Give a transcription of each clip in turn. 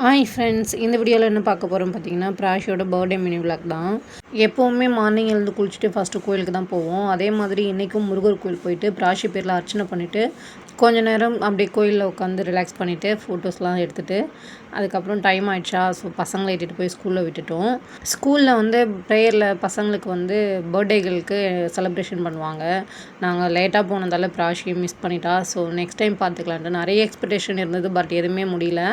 Hi friends, இந்த வீடியோவில் என்ன பார்க்க போகிறோம் பார்த்தீங்கன்னா, பிராஷியோட பர்த்டே மினி விளாக் தான். எப்போவுமே மார்னிங் எழுந்து குளிச்சுட்டு ஃபஸ்ட்டு கோயிலுக்கு தான் போவோம். அதே மாதிரி இன்றைக்கும் முருகர் கோயில் போயிட்டு பிராஷி பேரில் அர்ச்சனை பண்ணிவிட்டு கொஞ்ச நேரம் அப்படியே கோயிலில் உட்காந்து ரிலாக்ஸ் பண்ணிவிட்டு ஃபோட்டோஸ்லாம் எடுத்துகிட்டு அதுக்கப்புறம் டைம் ஆகிடுச்சா, ஸோ பசங்களை இட்டுட்டு போய் ஸ்கூலில் விட்டுட்டோம். ஸ்கூலில் வந்து ப்ரேயரில் பசங்களுக்கு வந்து பர்த்டேகளுக்கு செலிப்ரேஷன் பண்ணுவாங்க. நாங்கள் லேட்டாக போனதால் பிராஷியை மிஸ் பண்ணிட்டா. ஸோ நெக்ஸ்ட் டைம் பார்த்துக்கலான்ட்டு நிறைய எக்ஸ்பெக்டேஷன் இருந்தது, பட் எதுவுமே முடியல.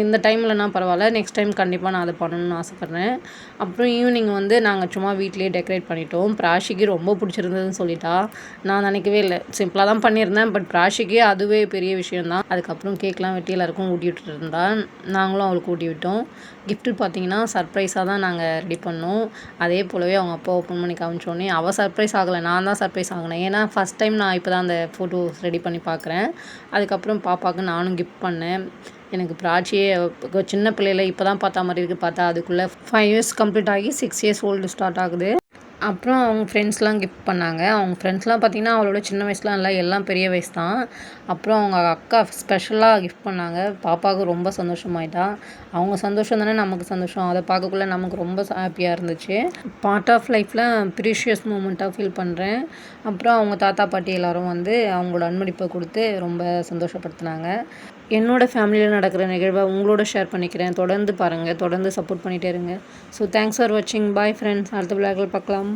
இந்த டைம்லனா பரவாயில்ல, நெக்ஸ்ட் டைம் கண்டிப்பாக நான் அதை பண்ணணும்னு ஆசைப்பட்றேன். அப்புறம் ஈவினிங் வந்து நாங்கள் சும்மா வீட்டிலேயே டெக்கரேட் பண்ணிட்டோம். பிராஷிக்கு ரொம்ப பிடிச்சிருந்ததுன்னு சொல்லிட்டா. நான் நினைக்கவே இல்லை, சிம்பிளாக தான் பண்ணியிருந்தேன், பட் பிராஷிக்கு அதுவே பெரிய விஷயந்தான். அதுக்கப்புறம் கேக்லாம் வெட்டி எல்லாருக்கும் ஊட்டி விட்டுட்டு இருந்தா. நாங்களும் அவளுக்கு ஊட்டி விட்டோம். கிஃப்ட்டு பார்த்தீங்கன்னா சர்ப்ரைஸாக தான் நாங்கள் ரெடி பண்ணோம். அதே போலவே அவங்க அப்பா ஓப்பன் பண்ணி காமிச்சோன்னே அவள் சர்ப்ரைஸ் ஆகலை, நான் தான் சர்ப்ரைஸ் ஆகினேன். ஏன்னா ஃபஸ்ட் டைம் நான் இப்போ தான் அந்த ஃபோட்டோஸ் ரெடி பண்ணி பார்க்குறேன். அதுக்கப்புறம் பாப்பாவுக்கு நானும் கிஃப்ட் பண்ணேன். எனக்கு பிராச்சியே சின்ன பிள்ளையில இப்போ தான் பார்த்தா மாதிரி இருக்குது. பார்த்தா அதுக்குள்ளே 5 இயர்ஸ் கம்ப்ளீட் ஆகி 6 இயர்ஸ் ஓல்டு ஸ்டார்ட் ஆகுது. அப்புறம் அவங்க ஃப்ரெண்ட்ஸ்லாம் கிஃப்ட் பண்ணாங்க. அவங்க ஃப்ரெண்ட்ஸ்லாம் பார்த்திங்கன்னா அவளோட சின்ன வயசுலாம் இல்லை, எல்லாம் பெரிய வயசு தான். அப்புறம் அவங்க அக்கா ஸ்பெஷலாக கிஃப்ட் பண்ணாங்க. பாப்பாவுக்கு ரொம்ப சந்தோஷமாயிட்டா. அவங்க சந்தோஷம் தானே நமக்கு சந்தோஷம். அதை பார்க்கக்குள்ள நமக்கு ரொம்ப ஹாப்பியாக இருந்துச்சு. பார்ட் ஆஃப் லைஃப்பில் ப்ரீஷியஸ் மூமெண்ட்டாக ஃபீல் பண்ணுறேன். அப்புறம் அவங்க தாத்தா பாட்டி எல்லோரும் வந்து அவங்களோட அன்பளிப்பை கொடுத்து ரொம்ப சந்தோஷப்படுத்தினாங்க. என்னோடய ஃபேமிலியில் நடக்கிற நிகழ்வை உங்களோட ஷேர் பண்ணிக்கிறேன். தொடர்ந்து பாருங்கள், தொடர்ந்து சப்போர்ட் பண்ணிகிட்டே இருங்க. ஸோ தேங்க்ஸ் ஃபார் வாட்சிங். Bye friends. அடுத்த விளையாடல் பார்க்கலாம்.